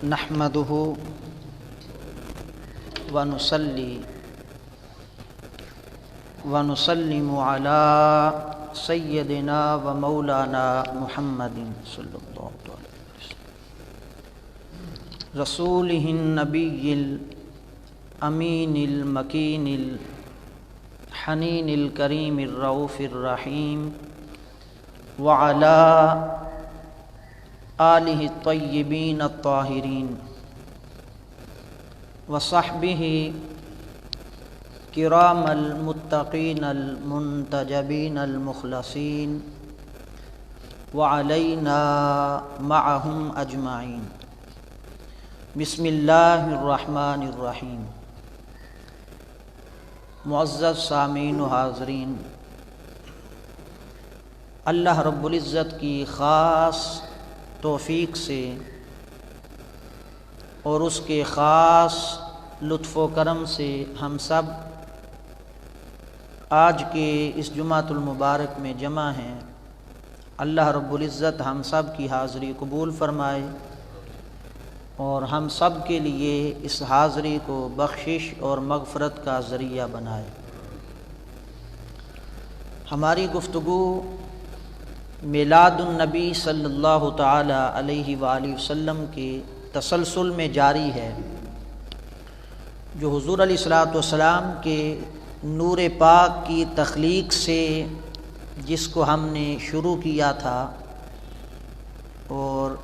نحمده ونصلي ونسلم على سيدنا ومولانا محمد صلی اللہ علیہ وسلم رسوله النبي الأمين المكين الحنين الكريم الرؤوف الرحيم وعلى آلہ الطیبین الطاہرین وصحبہ کرام المتقین المنتجبین المخلصین وعلینا معہم اجمعین بسم اللہ الرحمن الرحیم۔ معزز سامعین و حاضرین، اللہ رب العزت کی خاص توفیق سے اور اس کے خاص لطف و کرم سے ہم سب آج کے اس جمعۃ المبارک میں جمع ہیں۔ اللہ رب العزت ہم سب کی حاضری قبول فرمائے اور ہم سب کے لیے اس حاضری کو بخشش اور مغفرت کا ذریعہ بنائے۔ ہماری گفتگو میلاد النبی صلی اللہ تعالی علیہ وآلہ وسلم کے تسلسل میں جاری ہے، جو حضور علیہ الصلوۃ والسلام کے نور پاک کی تخلیق سے جس کو ہم نے شروع کیا تھا، اور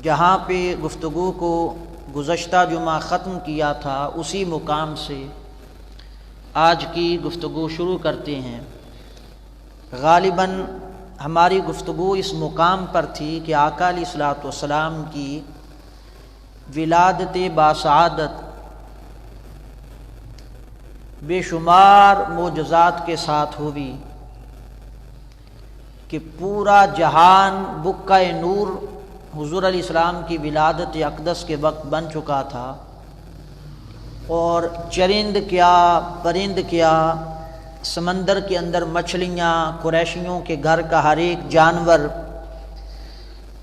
جہاں پہ گفتگو کو گزشتہ جمعہ ختم کیا تھا اسی مقام سے آج کی گفتگو شروع کرتے ہیں۔ غالباً ہماری گفتگو اس مقام پر تھی کہ آقا علیہ الصلوۃ والسلام کی ولادت باسعادت بے شمار معجزات کے ساتھ ہوئی کہ پورا جہان بقع نور حضور علیہ السلام کی ولادت اقدس کے وقت بن چکا تھا، اور چرند کیا پرند کیا، سمندر کے اندر مچھلیاں، قریشیوں کے گھر کا ہر ایک جانور،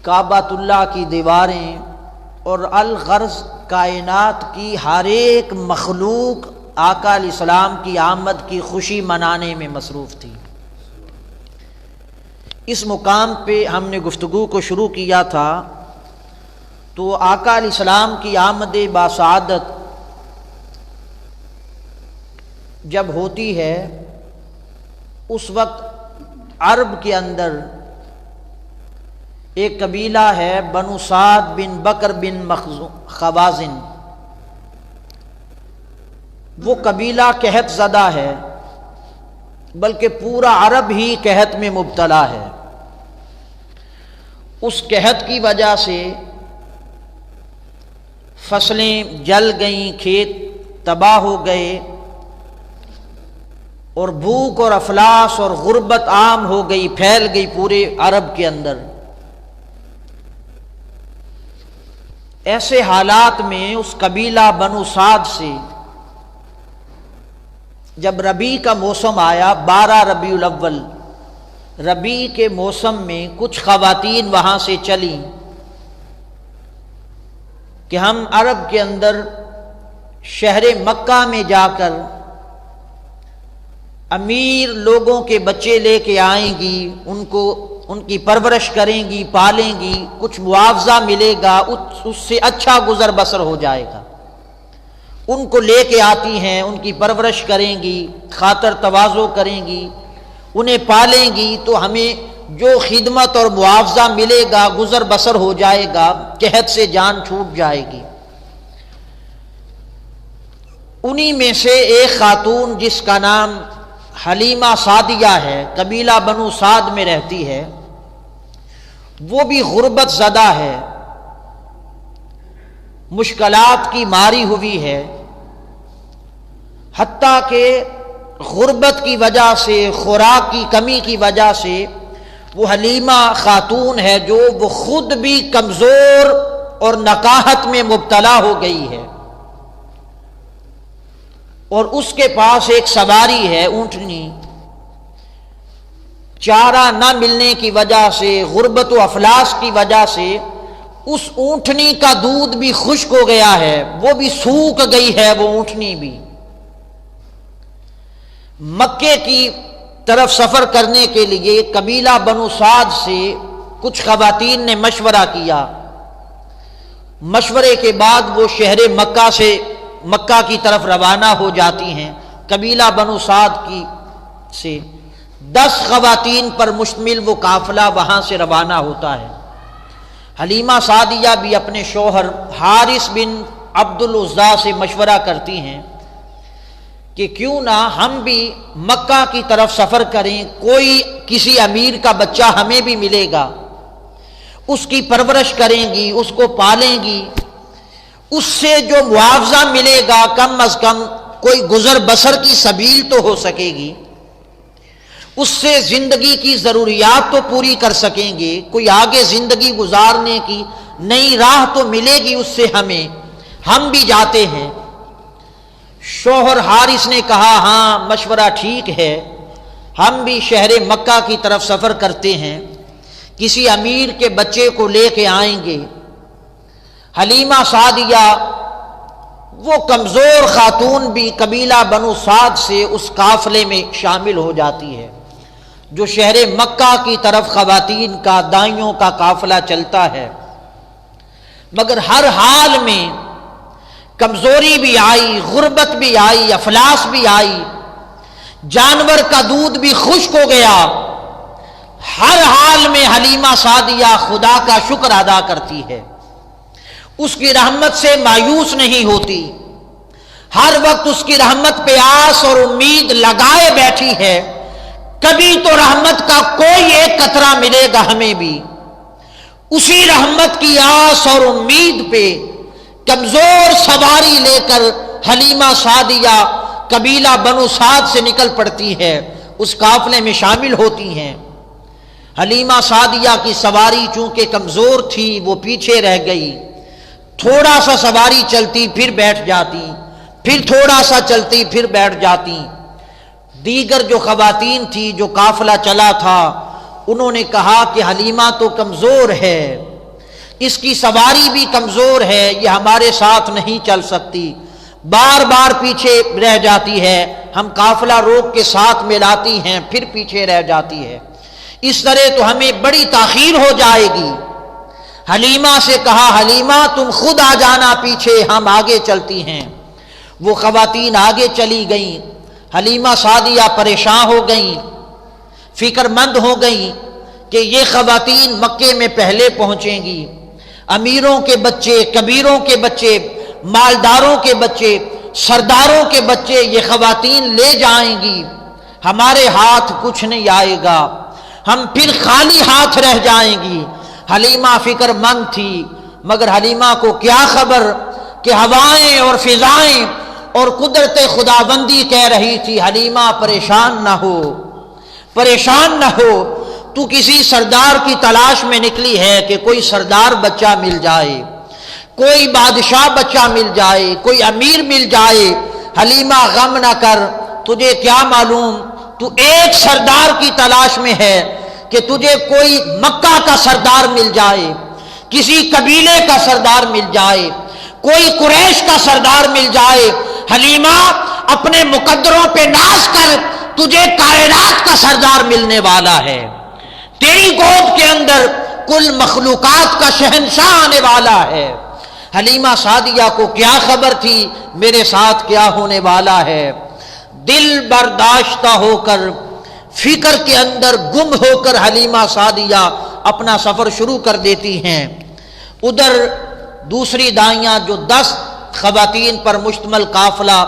کعبۃ اللہ کی دیواریں، اور الغرض کائنات کی ہر ایک مخلوق آقا علیہ السلام کی آمد کی خوشی منانے میں مصروف تھی۔ اس مقام پہ ہم نے گفتگو کو شروع کیا تھا تو آقا علیہ السلام کی آمد باسعادت جب ہوتی ہے اس وقت عرب کے اندر ایک قبیلہ ہے بنو سعد بن بکر بن خوازن، وہ قبیلہ قحط زدہ ہے، بلکہ پورا عرب ہی قحط میں مبتلا ہے۔ اس قحط کی وجہ سے فصلیں جل گئیں، کھیت تباہ ہو گئے، اور بھوک اور افلاس اور غربت عام ہو گئی، پھیل گئی پورے عرب کے اندر۔ ایسے حالات میں اس قبیلہ بنو سعد سے جب ربیع کا موسم آیا، 12 ربیع الاول، ربیع کے موسم میں کچھ خواتین وہاں سے چلیں کہ ہم عرب کے اندر شہر مکہ میں جا کر امیر لوگوں کے بچے لے کے آئیں گی، ان کی پرورش کریں گی، پالیں گی، کچھ معاوضہ ملے گا، اس سے اچھا گزر بسر ہو جائے گا۔ ان کو لے کے آتی ہیں، ان کی پرورش کریں گی، خاطر تواضع کریں گی، انہیں پالیں گی تو ہمیں جو خدمت اور معاوضہ ملے گا گزر بسر ہو جائے گا، قحط سے جان چھوٹ جائے گی۔ انہی میں سے ایک خاتون جس کا نام حلیمہ سعدیہ ہے، قبیلہ بنو سعد میں رہتی ہے، وہ بھی غربت زدہ ہے، مشکلات کی ماری ہوئی ہے، حتیٰ کہ غربت کی وجہ سے، خوراک کی کمی کی وجہ سے وہ حلیمہ خاتون ہے جو وہ خود بھی کمزور اور نقاہت میں مبتلا ہو گئی ہے، اور اس کے پاس ایک سواری ہے اونٹنی، چارہ نہ ملنے کی وجہ سے، غربت و افلاس کی وجہ سے اس اونٹنی کا دودھ بھی خشک ہو گیا ہے، وہ بھی سوکھ گئی ہے وہ اونٹنی بھی۔ مکے کی طرف سفر کرنے کے لیے قبیلہ بنو سعد سے کچھ خواتین نے مشورہ کیا۔ مشورے کے بعد وہ شہر مکہ سے مکہ کی طرف روانہ ہو جاتی ہیں۔ قبیلہ بنو سعد کی سے 10 خواتین پر مشتمل وہ قافلہ وہاں سے روانہ ہوتا ہے۔ حلیمہ سعدیہ بھی اپنے شوہر حارث بن عبد العزیٰ سے مشورہ کرتی ہیں کہ کیوں نہ ہم بھی مکہ کی طرف سفر کریں، کوئی کسی امیر کا بچہ ہمیں بھی ملے گا، اس کی پرورش کریں گی، اس کو پالیں گی، اس سے جو معاوضہ ملے گا کم از کم کوئی گزر بسر کی سبیل تو ہو سکے گی، اس سے زندگی کی ضروریات تو پوری کر سکیں گے، کوئی آگے زندگی گزارنے کی نئی راہ تو ملے گی اس سے ہمیں، ہم بھی جاتے ہیں۔ شوہر حارث نے کہا ہاں مشورہ ٹھیک ہے، ہم بھی شہر مکہ کی طرف سفر کرتے ہیں، کسی امیر کے بچے کو لے کے آئیں گے۔ حلیمہ سعدیہ وہ کمزور خاتون بھی قبیلہ بنو سعد سے اس قافلے میں شامل ہو جاتی ہے جو شہر مکہ کی طرف خواتین کا دائیوں کا قافلہ چلتا ہے، مگر ہر حال میں کمزوری بھی آئی، غربت بھی آئی، افلاس بھی آئی، جانور کا دودھ بھی خشک ہو گیا۔ ہر حال میں حلیمہ سعدیہ خدا کا شکر ادا کرتی ہے، اس کی رحمت سے مایوس نہیں ہوتی، ہر وقت اس کی رحمت پہ آس اور امید لگائے بیٹھی ہے، کبھی تو رحمت کا کوئی ایک قطرہ ملے گا ہمیں بھی۔ اسی رحمت کی آس اور امید پہ کمزور سواری لے کر حلیمہ سعدیہ قبیلہ بنو سعد سے نکل پڑتی ہے، اس قافلے میں شامل ہوتی ہیں۔ حلیمہ سعدیہ کی سواری چونکہ کمزور تھی وہ پیچھے رہ گئی، تھوڑا سا سواری چلتی پھر بیٹھ جاتی، پھر تھوڑا سا چلتی پھر بیٹھ جاتی۔ دیگر جو خواتین تھی جو قافلہ چلا تھا انہوں نے کہا کہ حلیمہ تو کمزور ہے، اس کی سواری بھی کمزور ہے، یہ ہمارے ساتھ نہیں چل سکتی، بار بار پیچھے رہ جاتی ہے، ہم قافلہ روک کے ساتھ ملاتی ہیں پھر پیچھے رہ جاتی ہے، اس طرح تو ہمیں بڑی تاخیر ہو جائے گی۔ حلیمہ سے کہا حلیمہ تم خود آ جانا پیچھے، ہم آگے چلتی ہیں۔ وہ خواتین آگے چلی گئیں، حلیمہ سعدیہ پریشان ہو گئیں، فکر مند ہو گئیں کہ یہ خواتین مکے میں پہلے پہنچیں گی، امیروں کے بچے، کبیروں کے بچے، مالداروں کے بچے، سرداروں کے بچے یہ خواتین لے جائیں گی، ہمارے ہاتھ کچھ نہیں آئے گا، ہم پھر خالی ہاتھ رہ جائیں گی۔ حلیمہ فکر مند تھی، مگر حلیمہ کو کیا خبر کہ ہوائیں اور فضائیں اور قدرت خداوندی کہہ رہی تھی حلیمہ پریشان نہ ہو، پریشان نہ ہو، تو کسی سردار کی تلاش میں نکلی ہے کہ کوئی سردار بچہ مل جائے، کوئی بادشاہ بچہ مل جائے، کوئی امیر مل جائے، حلیمہ غم نہ کر، تجھے کیا معلوم تو ایک سردار کی تلاش میں ہے کہ تجھے کوئی مکہ کا سردار مل جائے، کسی قبیلے کا سردار مل جائے، کوئی قریش کا سردار مل جائے، حلیمہ اپنے مقدروں پہ ناز کر، تجھے کائنات کا سردار ملنے والا ہے، تیری گود کے اندر کل مخلوقات کا شہنشاہ آنے والا ہے۔ حلیمہ سعدیہ کو کیا خبر تھی میرے ساتھ کیا ہونے والا ہے، دل برداشتہ ہو کر، فکر کے اندر گم ہو کر حلیمہ سعدیہ اپنا سفر شروع کر دیتی ہیں۔ ادھر دوسری دائیاں جو 10 خواتین پر مشتمل قافلہ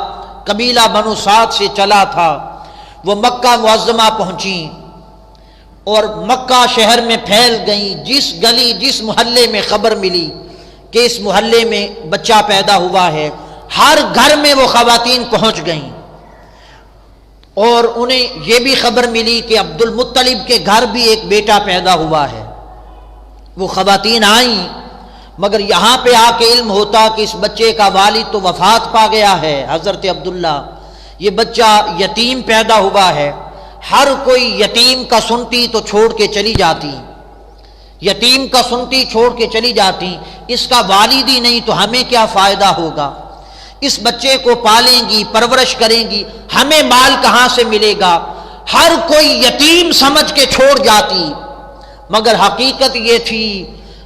قبیلہ بنو سعد سے چلا تھا وہ مکہ معظمہ پہنچیں اور مکہ شہر میں پھیل گئیں، جس گلی جس محلے میں خبر ملی کہ اس محلے میں بچہ پیدا ہوا ہے، ہر گھر میں وہ خواتین پہنچ گئیں، اور انہیں یہ بھی خبر ملی کہ عبد المطلب کے گھر بھی ایک بیٹا پیدا ہوا ہے۔ وہ خواتین آئیں، مگر یہاں پہ آ کے علم ہوتا کہ اس بچے کا والد تو وفات پا گیا ہے، حضرت عبداللہ، یہ بچہ یتیم پیدا ہوا ہے۔ ہر کوئی یتیم کا سنتی تو چھوڑ کے چلی جاتی، یتیم کا سنتی چھوڑ کے چلی جاتی، اس کا والد ہی نہیں تو ہمیں کیا فائدہ ہوگا؟ اس بچے کو پالیں گی، پرورش کریں گی، ہمیں مال کہاں سے ملے گا؟ ہر کوئی یتیم سمجھ کے چھوڑ جاتی، مگر حقیقت یہ تھی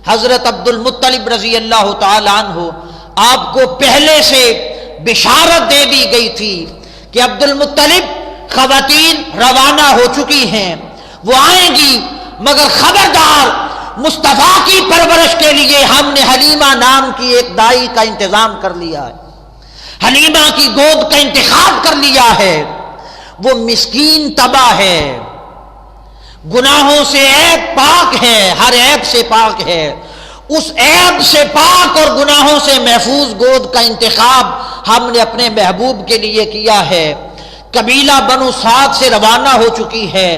حضرت عبد المطلب رضی اللہ تعالیٰ عنہ آپ کو پہلے سے بشارت دے دی گئی تھی کہ عبد المطلب خواتین روانہ ہو چکی ہیں، وہ آئیں گی، مگر خبردار مصطفیٰ کی پرورش کے لیے ہم نے حلیمہ نام کی ایک دائی کا انتظام کر لیا ہے، حلیمہ کی گود کا انتخاب کر لیا ہے۔ وہ مسکین تباہ ہے، گناہوں سے عیب پاک ہے، ہر عیب سے پاک ہے، اس عیب سے پاک اور گناہوں سے محفوظ گود کا انتخاب ہم نے اپنے محبوب کے لیے کیا ہے۔ قبیلہ بنو سعد سے روانہ ہو چکی ہے،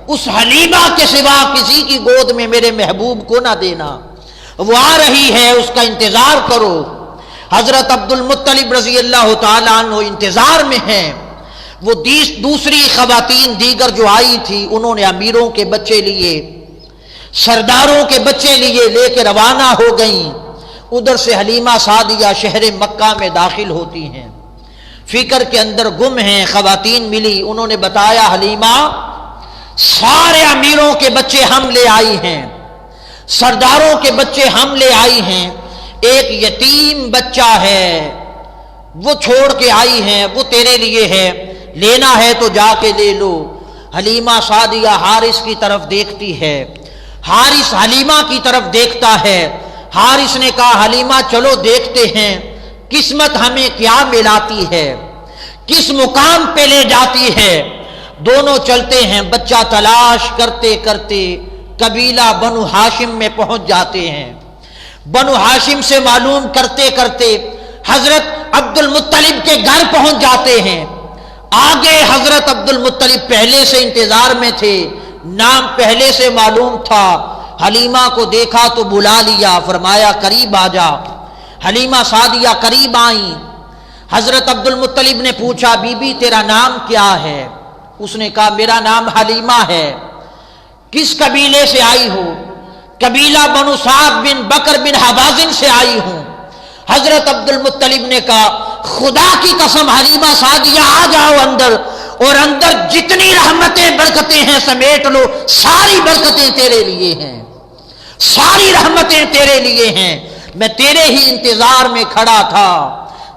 اس حلیمہ کے سوا کسی کی گود میں میرے محبوب کو نہ دینا، وہ آ رہی ہے، اس کا انتظار کرو۔ حضرت عبد المطلب رضی اللہ تعالیٰ عنہ انتظار میں ہیں۔ وہ دوسری خواتین دیگر جو آئی تھی انہوں نے امیروں کے بچے لیے، سرداروں کے بچے لیے، لے کے روانہ ہو گئیں۔ ادھر سے حلیمہ سعدیہ شہر مکہ میں داخل ہوتی ہیں، فکر کے اندر گم ہیں۔ خواتین ملی، انہوں نے بتایا حلیمہ سارے امیروں کے بچے ہم لے آئی ہیں، سرداروں کے بچے ہم لے آئی ہیں، ایک یتیم بچہ ہے وہ چھوڑ کے آئی ہیں، وہ تیرے لیے ہے، لینا ہے تو جا کے لے لو۔ حلیمہ سعدیہ حارث کی طرف دیکھتی ہے، حارث حلیمہ کی طرف دیکھتا ہے۔ حارث نے کہا حلیمہ چلو دیکھتے ہیں قسمت ہمیں کیا ملاتی ہے، کس مقام پہ لے جاتی ہے۔ دونوں چلتے ہیں، بچہ تلاش کرتے کرتے قبیلہ بنو ہاشم میں پہنچ جاتے ہیں۔ بنو ہاشم سے معلوم کرتے کرتے حضرت عبد المطلب کے گھر پہنچ جاتے ہیں۔ آگے حضرت عبد المطلب پہلے سے انتظار میں تھے، نام پہلے سے معلوم تھا۔ حلیمہ کو دیکھا تو بلا لیا، فرمایا قریب آ جا۔ حلیمہ سعدیہ قریب آئیں۔ حضرت عبد المطلب نے پوچھا بی بی تیرا نام کیا ہے؟ اس نے کہا میرا نام حلیمہ ہے۔ کس قبیلے سے آئی ہو؟ قبیلہ بنو سعد بن بکر بن حوازن سے آئی ہوں۔ حضرت عبد المطلب نے کہا خدا کی قسم حلیمہ سعدیہ آ جاؤ اندر، اور اندر جتنی رحمتیں برکتیں ہیں سمیٹ لو، ساری برکتیں تیرے لیے ہیں، ساری رحمتیں تیرے لیے ہیں، میں تیرے ہی انتظار میں کھڑا تھا،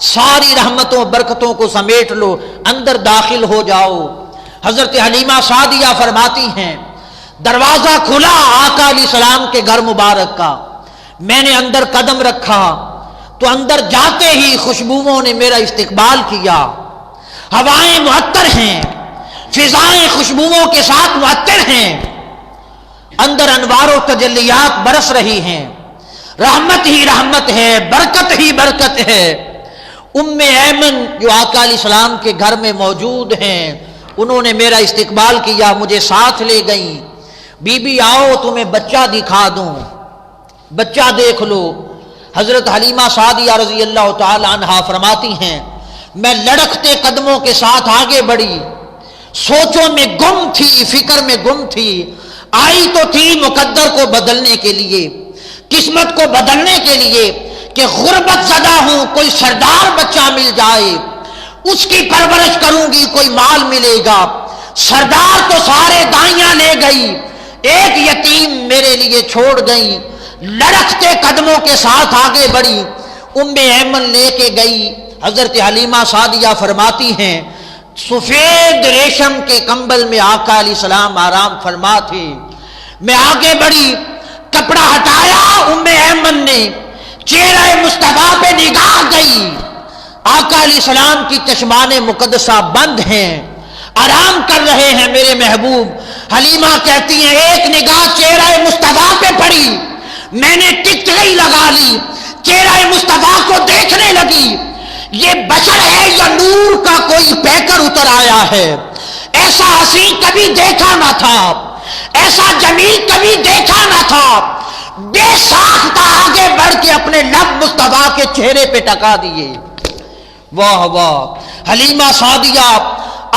ساری رحمتوں برکتوں کو سمیٹ لو، اندر داخل ہو جاؤ۔ حضرت حلیمہ سعدیہ فرماتی ہیں دروازہ کھلا آقا علیہ السلام کے گھر مبارک کا، میں نے اندر قدم رکھا تو اندر جاتے ہی خوشبوؤں نے میرا استقبال کیا، ہوائیں معطر ہیں، فضائیں خوشبوؤں کے ساتھ معطر ہیں، اندر انوار و تجلیات برس رہی ہیں، رحمت ہی رحمت ہے، برکت ہی برکت ہے۔ ام ایمن جو آقا علیہ السلام کے گھر میں موجود ہیں، انہوں نے میرا استقبال کیا، مجھے ساتھ لے گئیں، بی بی آؤ تمہیں بچہ دکھا دوں، بچہ دیکھ لو۔ حضرت حلیمہ سعدیہ رضی اللہ تعالی عنہا فرماتی ہیں میں لڑکتے قدموں کے ساتھ آگے بڑھی، سوچوں میں گم تھی، فکر میں گم تھی، آئی تو تھی مقدر کو بدلنے کے لیے، قسمت کو بدلنے کے لیے کہ غربت زدہ ہوں، کوئی سردار بچہ مل جائے، اس کی پرورش کروں گی، کوئی مال ملے گا۔ سردار تو سارے دائیاں لے گئی، ایک یتیم میرے لیے چھوڑ گئی۔ لڑکتے قدموں کے ساتھ آگے بڑھی، ام ایمن لے کے گئی۔ حضرت حلیمہ سعدیہ فرماتی ہیں سفید ریشم کے کمبل میں آقا علیہ السلام آرام فرما تھے، میں آگے بڑھی، کپڑا ہٹایا، ام ایمن نے چہرہ مصطفیٰ پہ نگاہ گئی، آقا علیہ السلام کی چشمان مقدسہ بند ہیں، آرام کر رہے ہیں میرے محبوب۔ حلیمہ کہتی ہیں ایک نگاہ چہرہ مصطفیٰ پہ پڑی، میں نے ٹکٹکی لگا لی، چہرہ مصطفیٰ کو دیکھنے لگی، یہ بشر ہے یا نور کا کوئی پیکر اتر آیا ہے، ایسا حسین کبھی دیکھا نہ تھا، ایسا جمیل کبھی دیکھا نہ تھا۔ بے ساختہ آگے بڑھ کے اپنے لب مصطفیٰ کے چہرے پہ ٹکا دیے۔ واہ واہ، حلیمہ سعدیہ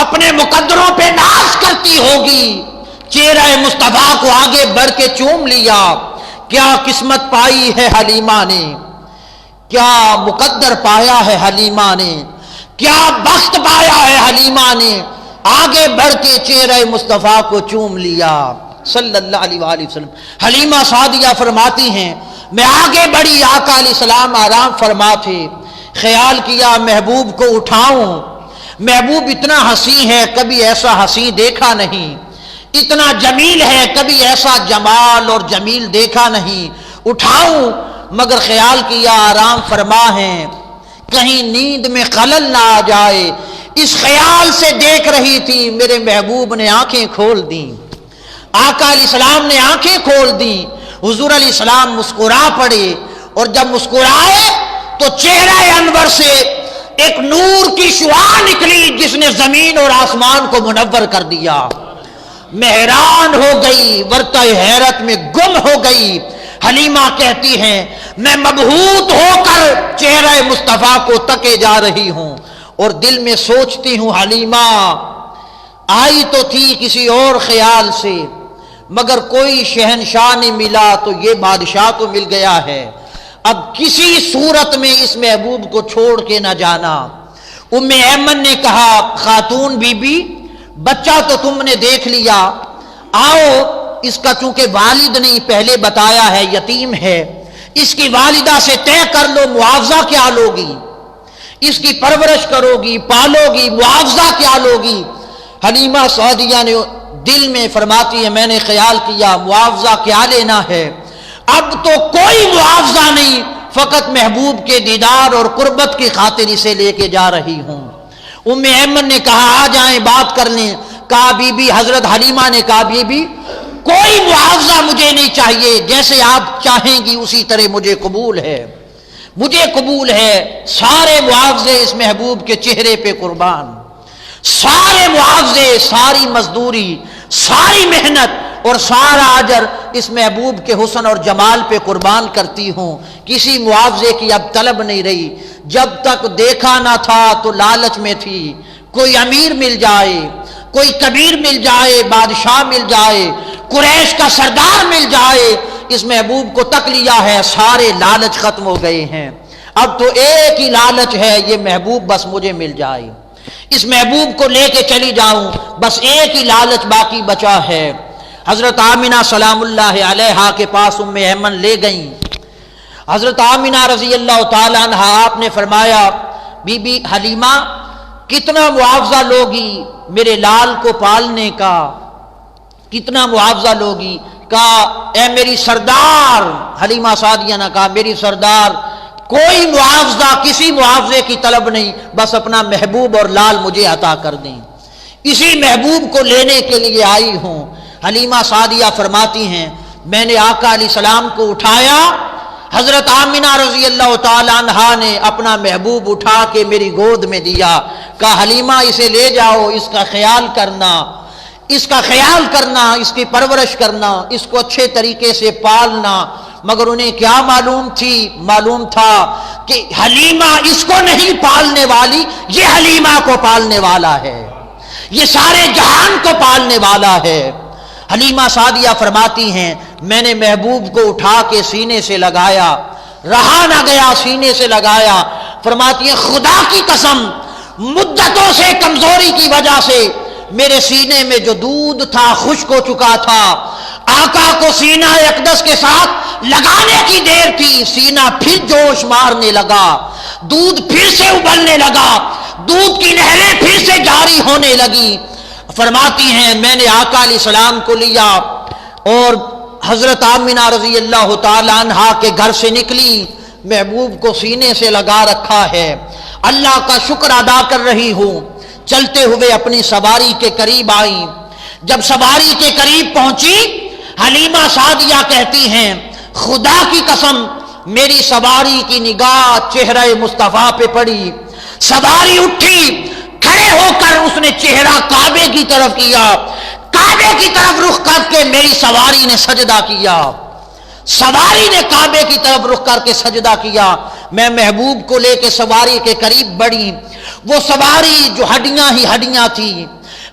اپنے مقدروں پہ ناز کرتی ہوگی، چہرہ مصطفیٰ کو آگے بڑھ کے چوم لیا، کیا قسمت پائی ہے حلیمہ نے، کیا مقدر پایا ہے حلیمہ نے، کیا بخت پایا ہے حلیمہ نے، آگے بڑھ کے چہرہ مصطفیٰ کو چوم لیا صلی اللہ علیہ وآلہ وسلم۔ حلیمہ سعدیہ فرماتی ہیں میں آگے بڑھی، آقا علیہ السلام آرام فرما تھے، خیال کیا محبوب کو اٹھاؤں، محبوب اتنا حسین ہے کبھی ایسا حسین دیکھا نہیں، اتنا جمیل ہے کبھی ایسا جمال اور جمیل دیکھا نہیں، اٹھاؤں، مگر خیال کیا آرام فرما ہے، کہیں نیند میں خلل نہ آ جائے، اس خیال سے دیکھ رہی تھی، میرے محبوب نے آنکھیں کھول دیں، آقا علیہ السلام نے آنکھیں کھول دیں، حضور علیہ السلام مسکرا پڑے، اور جب مسکرائے تو چہرہ انور سے ایک نور کی شعاع نکلی جس نے زمین اور آسمان کو منور کر دیا۔ میں حیران ہو گئی، ورطہ حیرت میں گم ہو گئی۔ حلیمہ کہتی ہیں میں مبہوت ہو کر چہرہ مصطفیٰ کو تکے جا رہی ہوں اور دل میں سوچتی ہوں حلیمہ آئی تو تھی کسی اور خیال سے، مگر کوئی شہنشاہ نہیں ملا تو یہ بادشاہ تو مل گیا ہے، اب کسی صورت میں اس محبوب کو چھوڑ کے نہ جانا۔ ام ایمن نے کہا خاتون بی بی بچہ تو تم نے دیکھ لیا، آؤ اس کا چونکہ والد نہیں پہلے بتایا ہے یتیم ہے، اس کی والدہ سے طے کر لو معاوضہ کیا لوگی، اس کی پرورش کرو گی پالو گی، معاوضہ کیا لوگی۔ حلیمہ سعدیہ نے دل میں فرماتی ہے میں نے خیال کیا معاوضہ کیا لینا ہے، اب تو کوئی معاوضہ نہیں، فقط محبوب کے دیدار اور قربت کی خاطر اسے لے کے جا رہی ہوں۔ ام ایمن نے کہا آ جائیں بات کر لیں، کہا بی بی، حضرت حلیمہ نے کہا بی بی کوئی معاوضہ مجھے نہیں چاہیے، جیسے آپ چاہیں گی اسی طرح مجھے قبول ہے، مجھے قبول ہے، سارے معاوضے اس محبوب کے چہرے پہ قربان، سارے معاوضے، ساری مزدوری، ساری محنت اور سارا اجر اس محبوب کے حسن اور جمال پہ قربان کرتی ہوں، کسی معاوضے کی اب طلب نہیں رہی۔ جب تک دیکھا نہ تھا تو لالچ میں تھی، کوئی امیر مل جائے، کوئی کبیر مل جائے، بادشاہ مل جائے، قریش کا سردار مل جائے، اس محبوب کو تک لیا ہے، سارے لالچ ختم ہو گئے ہیں، اب تو ایک ہی لالچ ہے یہ محبوب بس مجھے مل جائے، اس محبوب کو لے کے چلی جاؤں، بس ایک ہی لالچ باقی بچا ہے۔ حضرت آمنہ سلام اللہ علیہا کے پاس ام ایمن لے گئیں۔ حضرت آمنہ رضی اللہ تعالیٰ عنہ آپ نے فرمایا بی بی حلیمہ کتنا معاوضہ لوگی میرے لال کو پالنے کا، کتنا معاوضہ لوگی؟ کہا اے میری سردار، حلیمہ سعدیہ نے کہا میری سردار کوئی معاوضہ، کسی معاوضے کی طلب نہیں، بس اپنا محبوب اور لال مجھے عطا کر دیں، اسی محبوب کو لینے کے لیے آئی ہوں۔ حلیمہ سعدیہ فرماتی ہیں میں نے آقا علیہ السلام کو اٹھایا، حضرت آمنہ رضی اللہ تعالی عنہا نے اپنا محبوب اٹھا کے میری گود میں دیا، کہا حلیمہ اسے لے جاؤ، اس کا خیال کرنا، اس کا خیال کرنا، اس کی پرورش کرنا، اس کو اچھے طریقے سے پالنا۔ مگر انہیں کیا معلوم تھا کہ حلیمہ اس کو نہیں پالنے والی، یہ حلیمہ کو پالنے والا ہے، یہ سارے جہان کو پالنے والا ہے۔ حلیمہ سعدیہ فرماتی ہیں میں نے محبوب کو اٹھا کے سینے سے لگایا، رہا نہ گیا، سینے سے لگایا۔ فرماتی ہیں خدا کی قسم مدتوں سے کمزوری کی وجہ سے میرے سینے میں جو دودھ تھا خشک ہو چکا تھا، آقا کو سینہ اقدس کے ساتھ لگانے کی دیر تھی، سینہ پھر جوش مارنے لگا، دودھ پھر سے ابلنے لگا، دودھ کی نہریں پھر سے جاری ہونے لگی۔ فرماتی ہیں میں نے آقا علیہ السلام کو لیا اور حضرت آمنہ رضی اللہ تعالی عنہا کے گھر سے نکلی، محبوب کو سینے سے لگا رکھا ہے، اللہ کا شکر ادا کر رہی ہوں۔ چلتے ہوئے اپنی سواری کے قریب آئی، جب سواری کے قریب پہنچی حلیمہ سعدیہ کہتی ہیں خدا کی قسم میری سواری کی نگاہ چہرہ مصطفیٰ پہ پڑی، سواری اٹھی، کھڑے ہو کر اس نے چہرہ کعبے کی طرف کیا، کعبے کی طرف رخ کر کے میری سواری نے سجدہ کیا، سواری نے کعبے کی طرف رخ کر کے سجدہ کیا۔ میں محبوب کو لے کے سواری کے قریب بڑھی، وہ سواری جو ہڈیاں ہی ہڈیاں تھی،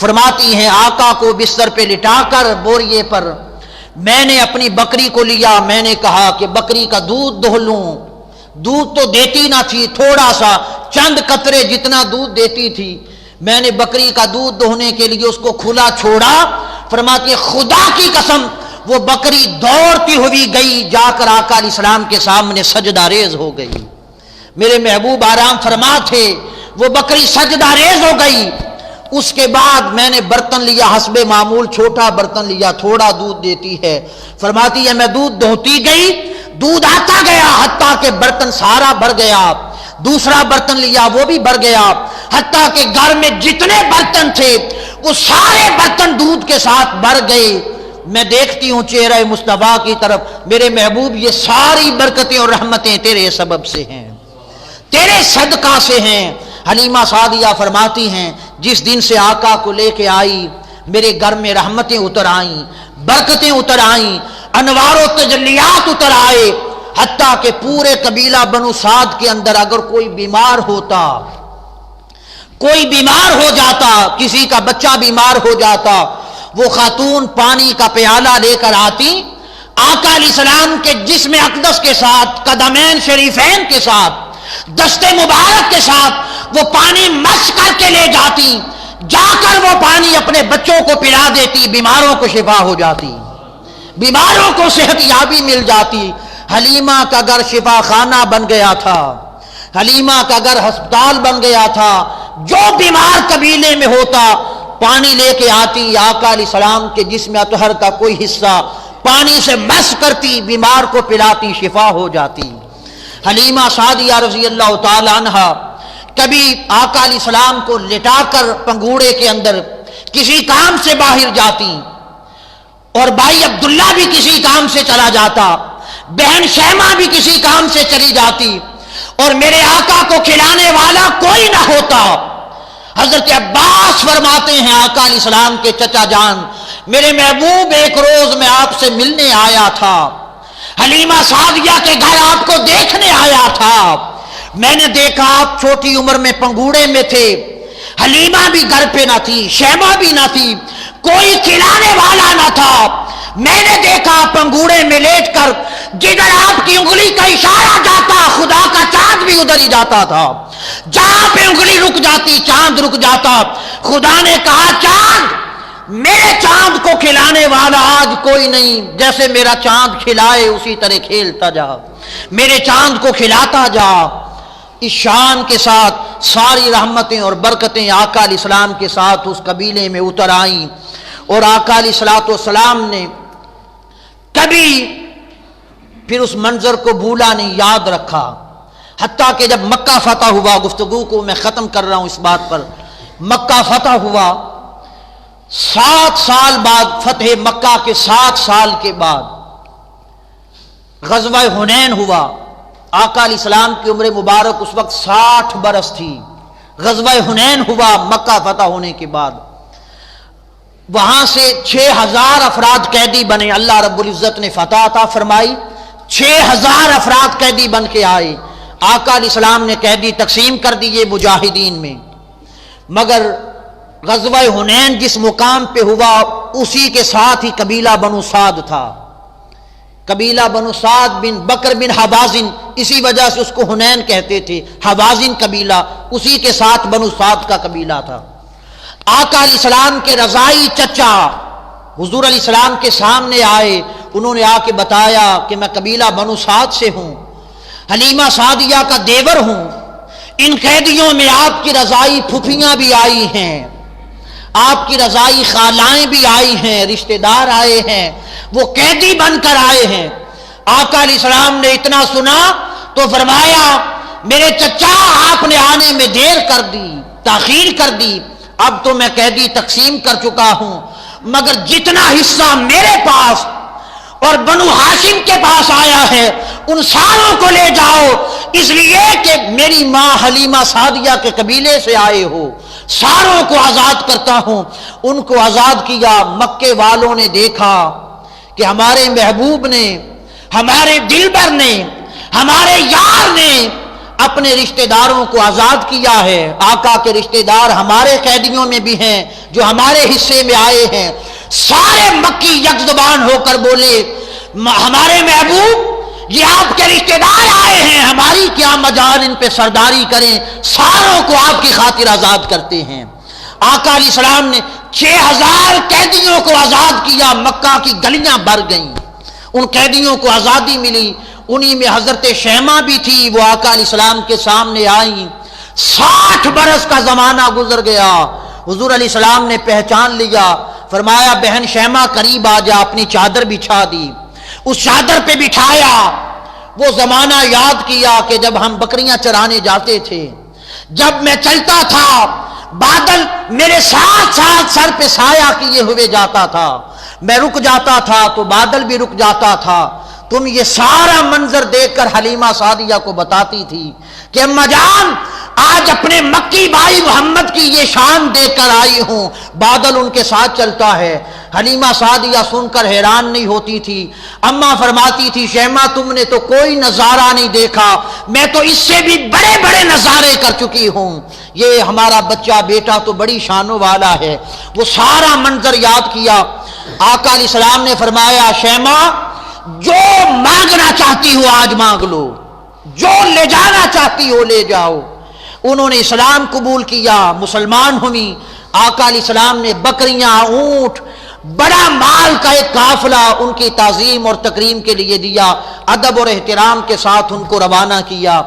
فرماتی ہیں آقا کو بستر پہ لٹا کر بوریے پر میں نے اپنی بکری کو لیا، میں نے کہا کہ بکری کا دودھ دہہ لوں۔ دودھ تو دیتی نہ تھی، تھوڑا سا چند قطرے جتنا دودھ دیتی تھی، میں نے بکری کا دودھ دہنے کے لیے اس کو کھلا چھوڑا۔ فرماتی خدا کی قسم وہ بکری دوڑتی ہوئی گئی، جا کر آقا علیہ السلام کے سامنے سجدہ ریز ہو گئی۔ میرے محبوب آرام فرما تھے، وہ بکری سجدہ ریز ہو گئی۔ اس کے بعد میں نے برتن لیا، حسب معمول چھوٹا برتن لیا، تھوڑا دودھ دیتی ہے۔ فرماتی ہے میں دودھ دہتی گئی، دودھ آتا گیا حتیٰ کہ برتن سارا بھر گیا۔ دوسرا برتن لیا، وہ بھی بھر گیا، حتیٰ کہ گھر میں جتنے برتن تھے وہ سارے برتن دودھ کے ساتھ بھر گئے۔ میں دیکھتی ہوں چہرہ مصطفیٰ کی طرف، میرے محبوب یہ ساری برکتیں اور رحمتیں تیرے سبب سے ہیں، تیرے صدقہ سے ہیں۔ حلیمہ سعدیہ فرماتی ہیں جس دن سے آقا کو لے کے آئی میرے گھر میں رحمتیں اتر آئیں، برکتیں اتر آئیں، انوار و تجلیات اتر آئے، حتیٰ کہ پورے قبیلہ بنو سعد کے اندر اگر کوئی بیمار ہوتا، کوئی بیمار ہو جاتا، کسی کا بچہ بیمار ہو جاتا، وہ خاتون پانی کا پیالہ لے کر آتی، آقا علیہ السلام کے جسم اقدس کے ساتھ، قدمین شریفین کے ساتھ، دست مبارک کے ساتھ وہ پانی مس کر کے لے جاتی، جا کر وہ پانی اپنے بچوں کو پلا دیتی، بیماروں کو شفا ہو جاتی، بیماروں کو صحت یابی مل جاتی۔ حلیمہ کا گھر شفا خانہ بن گیا تھا، حلیمہ کا گھر ہسپتال بن گیا تھا۔ جو بیمار قبیلے میں ہوتا پانی لے کے آتی، آقا علیہ السلام کے جسم اطہر کا کوئی حصہ پانی سے مس کرتی، بیمار کو پلاتی، شفا ہو جاتی۔ حلیمہ سعدیہ رضی اللہ تعالی عنہا کبھی آقا علیہ السلام کو لٹا کر پنگوڑے کے اندر کسی کام سے باہر جاتی، اور بھائی عبداللہ بھی کسی کام سے چلا جاتا، بہن شیمہ بھی کسی کام سے چلی جاتی، اور میرے آقا کو کھلانے والا کوئی نہ ہوتا۔ حضرت عباس فرماتے ہیں آقا علیہ السلام کے چچا جان، میرے محبوب ایک روز میں آپ سے ملنے آیا تھا، حلیمہ سعدیہ کے گھر آپ کو دیکھنے آیا تھا، میں نے دیکھا آپ چھوٹی عمر میں پنگوڑے میں تھے، حلیمہ بھی گھر پہ نہ تھی، شیمہ بھی نہ تھی، کوئی کھلانے والا نہ تھا، میں نے دیکھا پنگوڑے میں لیٹ کر جدھر آپ کی انگلی کا اشارہ جاتا خدا کا چاند بھی ادھر ہی جاتا تھا، جہاں پہ انگلی رک جاتی چاند رک جاتا۔ خدا نے کہا چاند، میرے چاند کو کھلانے والا آج کوئی نہیں، جیسے میرا چاند کھلائے اسی طرح کھیلتا جا، میرے چاند کو کھلاتا جا۔ اس شان کے ساتھ ساری رحمتیں اور برکتیں آقا علیہ السلام کے ساتھ اس قبیلے میں اتر آئیں، اور آقا علیہ السلام نے کبھی پھر اس منظر کو بھولا نہیں، یاد رکھا، حتیٰ کہ جب مکہ فتح ہوا، گفتگو کو میں ختم کر رہا ہوں اس بات پر، مکہ فتح ہوا، 7 سال بعد، فتح مکہ کے 7 سال کے بعد غزوہ حنین ہوا۔ آقا علیہ السلام کی عمر مبارک اس وقت 60 برس تھی۔ غزوہ حنین ہوا مکہ فتح ہونے کے بعد، وہاں سے 6000 افراد قیدی بنے، اللہ رب العزت نے فتح عطا فرمائی، 6000 افراد قیدی بن کے آئے۔ آقا علیہ السلام نے قیدی تقسیم کر دیے مجاہدین میں، مگر غزوہ حنین جس مقام پہ ہوا اسی کے ساتھ ہی قبیلہ بنو سعد تھا، قبیلہ بنو سعد بن بکر بن حوازن، اسی وجہ سے اس کو حنین کہتے تھے، حوازن قبیلہ، اسی کے ساتھ بنو سعد کا قبیلہ تھا۔ آقا علیہ السلام کے رضائی چچا حضور علیہ السلام کے سامنے آئے، انہوں نے آ کے بتایا کہ میں قبیلہ بنو سعد سے ہوں، حلیمہ سعدیہ کا دیور ہوں، ان قیدیوں میں آپ کی رضائی پھوپھیاں بھی آئی ہیں، آپ کی رضائی خالائیں بھی آئی ہیں، رشتہ دار آئے ہیں، وہ قیدی بن کر آئے ہیں۔ آقا علیہ السلام نے اتنا سنا تو فرمایا میرے چچا آپ نے آنے میں دیر کر دی، تاخیر کر دی، اب تو میں قیدی تقسیم کر چکا ہوں، مگر جتنا حصہ میرے پاس اور بنو ہاشم کے پاس آیا ہے ان ساروں کو لے جاؤ، اس لیے کہ میری ماں حلیمہ سعدیہ کے قبیلے سے آئے ہو، ساروں کو آزاد کرتا ہوں۔ ان کو آزاد کیا۔ مکے والوں نے دیکھا کہ ہمارے محبوب نے، ہمارے دلبر نے، ہمارے یار نے اپنے رشتہ داروں کو آزاد کیا ہے۔ آقا کے رشتہ دار ہمارے قیدیوں میں بھی ہیں جو ہمارے حصے میں آئے ہیں۔ سارے مکی یک زبان ہو کر بولے ہمارے محبوب یہ آپ کے رشتہ دار آئے ہیں، ہماری کیا مجال ان پہ سرداری کریں، ساروں کو آپ کی خاطر آزاد کرتے ہیں۔ آقا علیہ السلام نے 6000 قیدیوں کو آزاد کیا، مکہ کی گلیاں بھر گئیں، ان قیدیوں کو آزادی ملی۔ انہی میں حضرت شیمہ بھی تھی، وہ آقا علیہ السلام کے سامنے آئیں۔ 60 برس کا زمانہ گزر گیا، حضور علیہ السلام نے پہچان لیا، فرمایا بہن شیمہ قریب آ جا، اپنی چادر بچھا دی، اس چادر پہ بٹھایا۔ وہ زمانہ یاد کیا کہ جب ہم بکریاں چرانے جاتے تھے، جب میں چلتا تھا بادل میرے ساتھ ساتھ سر پہ سایہ کیے ہوئے جاتا تھا، میں رک جاتا تھا تو بادل بھی رک جاتا تھا۔ تم یہ سارا منظر دیکھ کر حلیمہ سعدیہ کو بتاتی تھی کہ اماں جان آج اپنے مکی بھائی محمد کی یہ شان دیکھ کر آئی ہوں، بادل ان کے ساتھ چلتا ہے۔ حلیمہ سعدیہ سن کر حیران نہیں ہوتی تھی، اماں فرماتی تھی شیمہ تم نے تو کوئی نظارہ نہیں دیکھا، میں تو اس سے بھی بڑے بڑے نظارے کر چکی ہوں، یہ ہمارا بچہ بیٹا تو بڑی شانوں والا ہے۔ وہ سارا منظر یاد کیا۔ آقا علیہ السلام نے فرمایا شیمہ جو مانگنا چاہتی ہو آج مانگ لو، جو لے جانا چاہتی ہو لے جاؤ۔ انہوں نے اسلام قبول کیا، مسلمان ہوئی۔ آقا علیہ السلام نے بکریاں، اونٹ، بڑا مال کا ایک قافلہ ان کی تعظیم اور تکریم کے لیے دیا، ادب اور احترام کے ساتھ ان کو روانہ کیا۔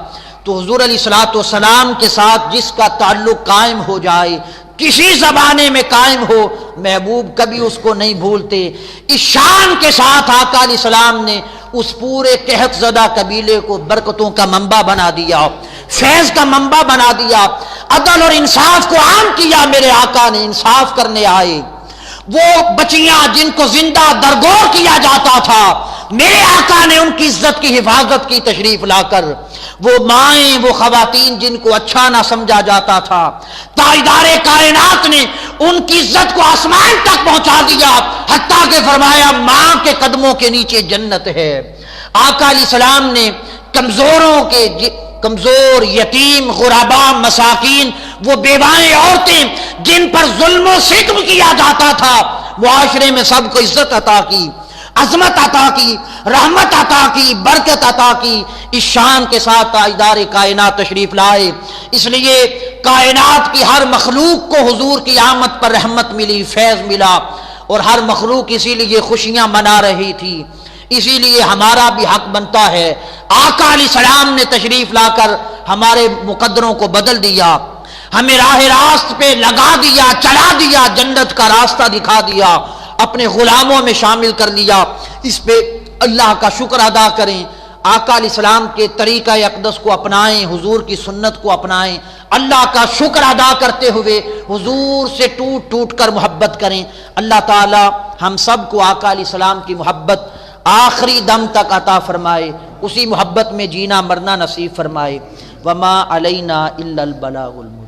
تو حضور علیہ الصلوۃ والسلام کے ساتھ جس کا تعلق قائم ہو جائے، کسی زمانے میں قائم ہو، محبوب کبھی اس کو نہیں بھولتے۔ اس شان کے ساتھ آقا علیہ السلام نے اس پورے قحط زدہ قبیلے کو برکتوں کا منبع بنا دیا، فیض کا منبع بنا دیا، عدل اور انصاف کو عام کیا۔ میرے آقا نے انصاف کرنے آئے، وہ بچیاں جن کو زندہ درگور کیا جاتا تھا، میرے آقا نے ان کی عزت کی حفاظت کی تشریف لا کر۔ وہ مائیں، وہ خواتین جن کو اچھا نہ سمجھا جاتا تھا، تاجدار کائنات نے ان کی عزت کو آسمان تک پہنچا دیا، حتیٰ کہ فرمایا ماں کے قدموں کے نیچے جنت ہے۔ آقا علیہ السلام نے کمزور، یتیم، غرباء، مساکین، وہ بیوائیں عورتیں جن پر ظلم و ستم کیا جاتا تھا، معاشرے میں سب کو عزت عطا کی، عظمت عطا کی، رحمت عطا کی، برکت عطا کی۔ اس شان کے ساتھ تاجدار کائنات تشریف لائے، اس لیے کائنات کی ہر مخلوق کو حضور کی آمد پر رحمت ملی، فیض ملا، اور ہر مخلوق اسی لیے خوشیاں منا رہی تھی۔ اسی لیے ہمارا بھی حق بنتا ہے، آقا علیہ السلام نے تشریف لا کر ہمارے مقدروں کو بدل دیا، ہمیں راہ راست پہ لگا دیا، چلا دیا، جنت کا راستہ دکھا دیا، اپنے غلاموں میں شامل کر لیا۔ اس پہ اللہ کا شکر ادا کریں، آقا علیہ السلام کے طریقہ اقدس کو اپنائیں، حضور کی سنت کو اپنائیں، اللہ کا شکر ادا کرتے ہوئے حضور سے ٹوٹ ٹوٹ کر محبت کریں۔ اللہ تعالی ہم سب کو آقا علیہ السلام کی محبت آخری دم تک عطا فرمائے، اسی محبت میں جینا مرنا نصیب فرمائے۔ وما علینا الا البلاغ المبین۔